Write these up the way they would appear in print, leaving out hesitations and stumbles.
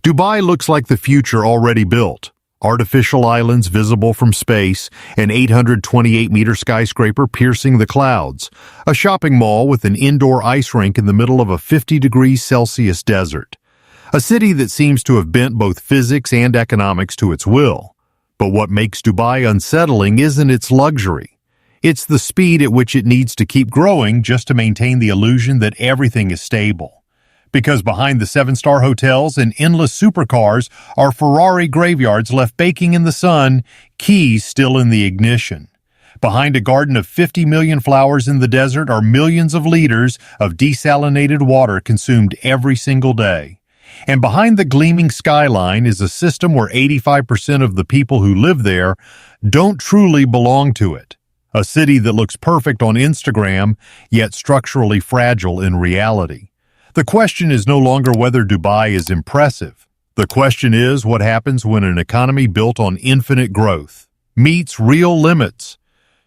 Dubai looks like the future already built. Artificial islands visible from space, an 828-meter skyscraper piercing the clouds, a shopping mall with an indoor ice rink in the middle of a 50 degrees Celsius desert. A city that seems to have bent both physics and economics to its will. But what makes Dubai unsettling isn't its luxury. It's the speed at which it needs to keep growing just to maintain the illusion that everything is stable. Because behind the seven-star hotels and endless supercars are Ferrari graveyards left baking in the sun, keys still in the ignition. Behind a garden of 50 million flowers in the desert are millions of liters of desalinated water consumed every single day. And behind the gleaming skyline is a system where 85% of the people who live there don't truly belong to it. A city that looks perfect on Instagram, yet structurally fragile in reality. The question is no longer whether Dubai is impressive. The question is what happens when an economy built on infinite growth meets real limits.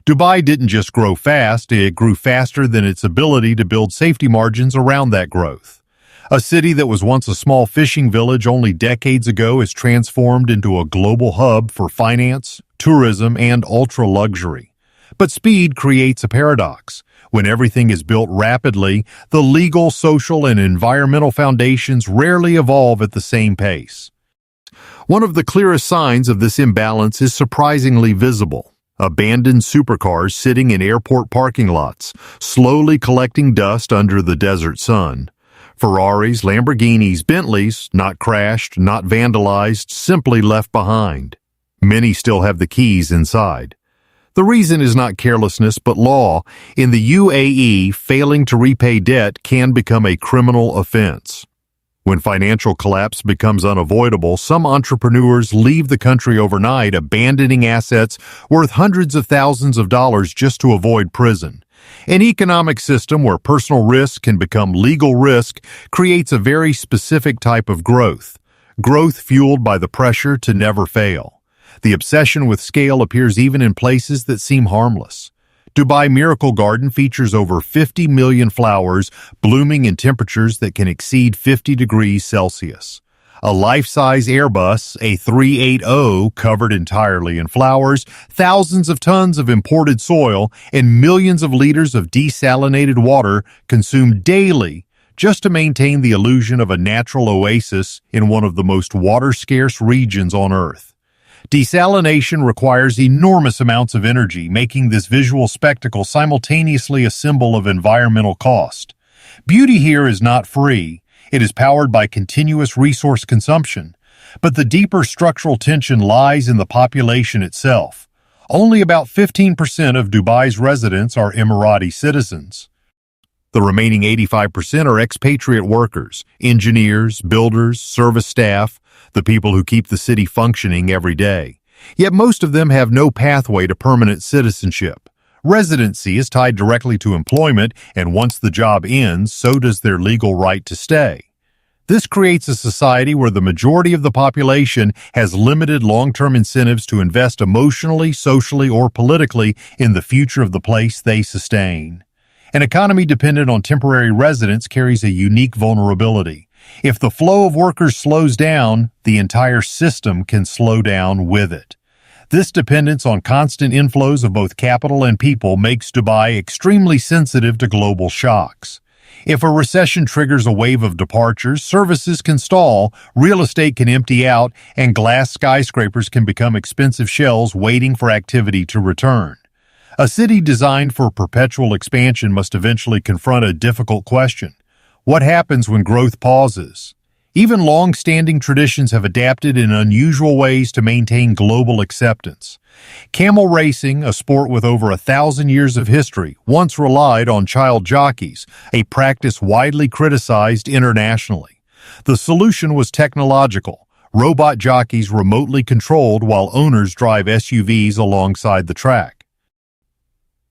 Dubai didn't just grow fast, it grew faster than its ability to build safety margins around that growth. A city that was once a small fishing village only decades ago is transformed into a global hub for finance, tourism, and ultra-luxury. But speed creates a paradox. When everything is built rapidly, the legal, social, and environmental foundations rarely evolve at the same pace. One of the clearest signs of this imbalance is surprisingly visible. Abandoned supercars sitting in airport parking lots, slowly collecting dust under the desert sun. Ferraris, Lamborghinis, Bentleys, not crashed, not vandalized, simply left behind. Many still have the keys inside. The reason is not carelessness but law. In the UAE, failing to repay debt can become a criminal offense. When financial collapse becomes unavoidable, some entrepreneurs leave the country overnight, abandoning assets worth hundreds of thousands of dollars just to avoid prison. An economic system where personal risk can become legal risk creates a very specific type of growth. Growth fueled by the pressure to never fail. The obsession with scale appears even in places that seem harmless. Dubai Miracle Garden features over 50 million flowers blooming in temperatures that can exceed 50 degrees Celsius. A life-size Airbus, a 380, covered entirely in flowers, thousands of tons of imported soil, and millions of liters of desalinated water consumed daily just to maintain the illusion of a natural oasis in one of the most water-scarce regions on Earth. Desalination requires enormous amounts of energy, making this visual spectacle simultaneously a symbol of environmental cost. Beauty here is not free. It is powered by continuous resource consumption. But the deeper structural tension lies in the population itself. Only about 15% of Dubai's residents are Emirati citizens. The remaining 85% are expatriate workers, engineers, builders, service staff, the people who keep the city functioning every day. Yet most of them have no pathway to permanent citizenship. Residency is tied directly to employment, and once the job ends, so does their legal right to stay. This creates a society where the majority of the population has limited long-term incentives to invest emotionally, socially, or politically in the future of the place they sustain. An economy dependent on temporary residence carries a unique vulnerability. If the flow of workers slows down, the entire system can slow down with it. This dependence on constant inflows of both capital and people makes Dubai extremely sensitive to global shocks. If a recession triggers a wave of departures, services can stall, real estate can empty out, and glass skyscrapers can become expensive shells waiting for activity to return. A city designed for perpetual expansion must eventually confront a difficult question. What happens when growth pauses? Even long-standing traditions have adapted in unusual ways to maintain global acceptance. Camel racing, a sport with over 1,000 years of history, once relied on child jockeys, a practice widely criticized internationally. The solution was technological. Robot jockeys remotely controlled while owners drive SUVs alongside the track.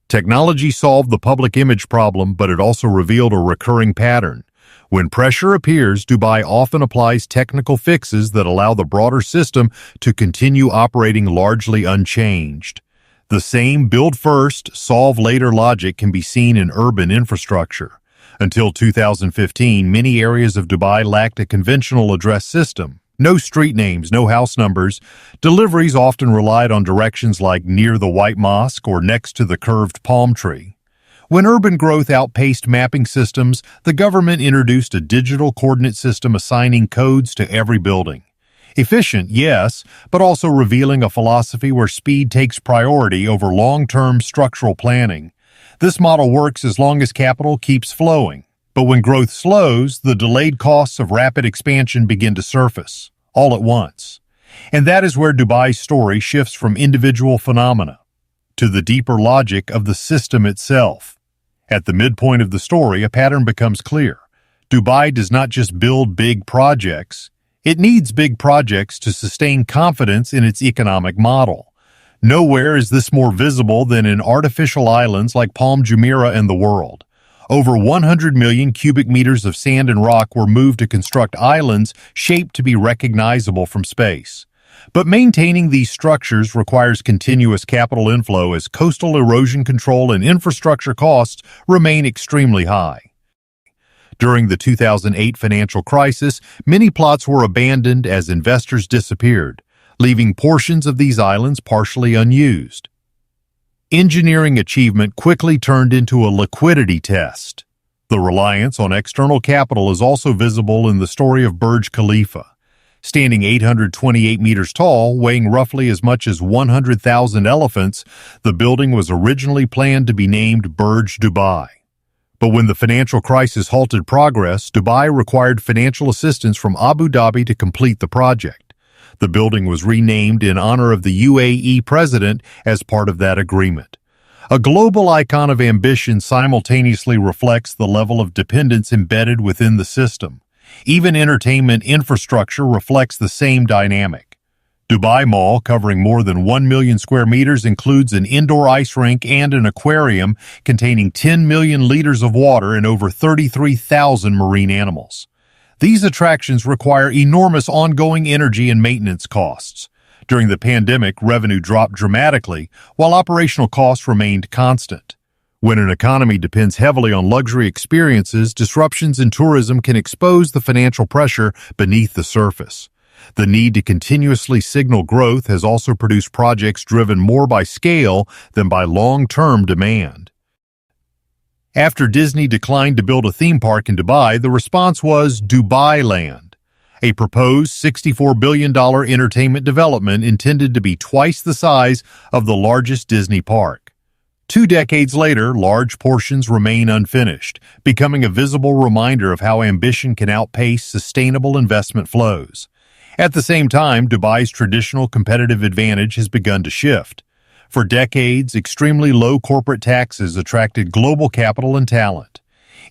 Technology solved the public image problem, but it also revealed a recurring pattern. When pressure appears, Dubai often applies technical fixes that allow the broader system to continue operating largely unchanged. The same build first, solve later logic can be seen in urban infrastructure. Until 2015, many areas of Dubai lacked a conventional address system. No street names, no house numbers. Deliveries often relied on directions like near the White Mosque or next to the curved palm tree. When urban growth outpaced mapping systems, the government introduced a digital coordinate system assigning codes to every building. Efficient, yes, but also revealing a philosophy where speed takes priority over long-term structural planning. This model works as long as capital keeps flowing. But when growth slows, the delayed costs of rapid expansion begin to surface, all at once. And that is where Dubai's story shifts from individual phenomena to the deeper logic of the system itself. At the midpoint of the story, a pattern becomes clear. Dubai does not just build big projects, it needs big projects to sustain confidence in its economic model. Nowhere is this more visible than in artificial islands like Palm Jumeirah and the world. Over 100 million cubic meters of sand and rock were moved to construct islands shaped to be recognizable from space. But maintaining these structures requires continuous capital inflow as coastal erosion control and infrastructure costs remain extremely high. During the 2008 financial crisis, many plots were abandoned as investors disappeared, leaving portions of these islands partially unused. Engineering achievement quickly turned into a liquidity test. The reliance on external capital is also visible in the story of Burj Khalifa. Standing 828 meters tall, weighing roughly as much as 100,000 elephants, the building was originally planned to be named Burj Dubai. But when the financial crisis halted progress, Dubai required financial assistance from Abu Dhabi to complete the project. The building was renamed in honor of the UAE president as part of that agreement. A global icon of ambition simultaneously reflects the level of dependence embedded within the system. Even entertainment infrastructure reflects the same dynamic. Dubai Mall, covering more than 1 million square meters, includes an indoor ice rink and an aquarium containing 10 million liters of water and over 33,000 marine animals. These attractions require enormous ongoing energy and maintenance costs. During the pandemic, revenue dropped dramatically, while operational costs remained constant. When an economy depends heavily on luxury experiences, disruptions in tourism can expose the financial pressure beneath the surface. The need to continuously signal growth has also produced projects driven more by scale than by long-term demand. After Disney declined to build a theme park in Dubai, the response was Dubai Land, a proposed $64 billion entertainment development intended to be twice the size of the largest Disney park. 2 decades later, large portions remain unfinished, becoming a visible reminder of how ambition can outpace sustainable investment flows. At the same time, Dubai's traditional competitive advantage has begun to shift. For decades, extremely low corporate taxes attracted global capital and talent.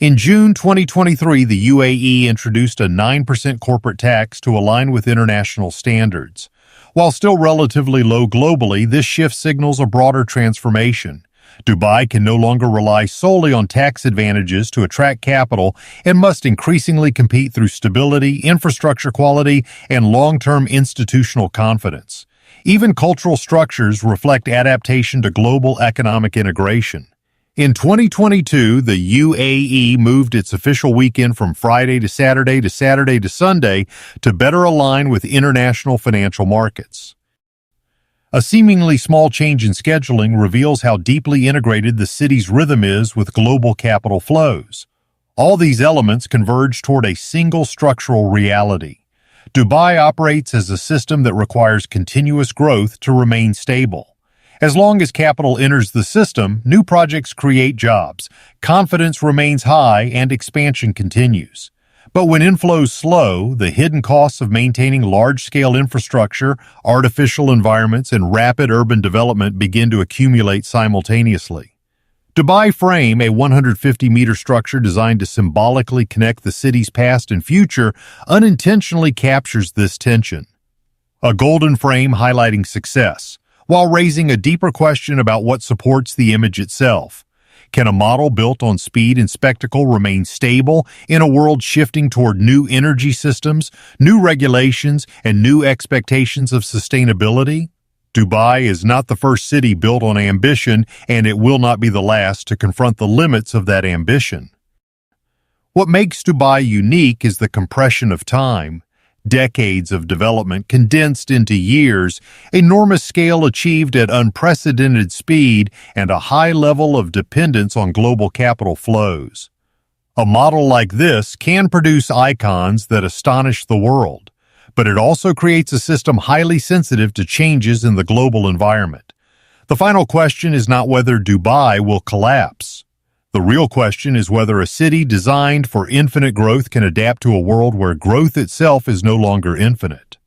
In June 2023, the UAE introduced a 9% corporate tax to align with international standards. While still relatively low globally, this shift signals a broader transformation. Dubai can no longer rely solely on tax advantages to attract capital and must increasingly compete through stability, infrastructure quality, and long-term institutional confidence. Even cultural structures reflect adaptation to global economic integration. In 2022, the UAE moved its official weekend from Friday to Saturday to Sunday to better align with international financial markets. A seemingly small change in scheduling reveals how deeply integrated the city's rhythm is with global capital flows. All these elements converge toward a single structural reality. Dubai operates as a system that requires continuous growth to remain stable. As long as capital enters the system, new projects create jobs, confidence remains high, and expansion continues. But when inflows slow, the hidden costs of maintaining large-scale infrastructure, artificial environments, and rapid urban development begin to accumulate simultaneously. Dubai Frame, a 150-meter structure designed to symbolically connect the city's past and future, unintentionally captures this tension. A golden frame highlighting success, while raising a deeper question about what supports the image itself. Can a model built on speed and spectacle remain stable in a world shifting toward new energy systems, new regulations, and new expectations of sustainability? Dubai is not the first city built on ambition, and it will not be the last to confront the limits of that ambition. What makes Dubai unique is the compression of time. Decades of development condensed into years, enormous scale achieved at unprecedented speed, and a high level of dependence on global capital flows. A model like this can produce icons that astonish the world, but it also creates a system highly sensitive to changes in the global environment. The final question is not whether Dubai will collapse. The real question is whether a city designed for infinite growth can adapt to a world where growth itself is no longer infinite.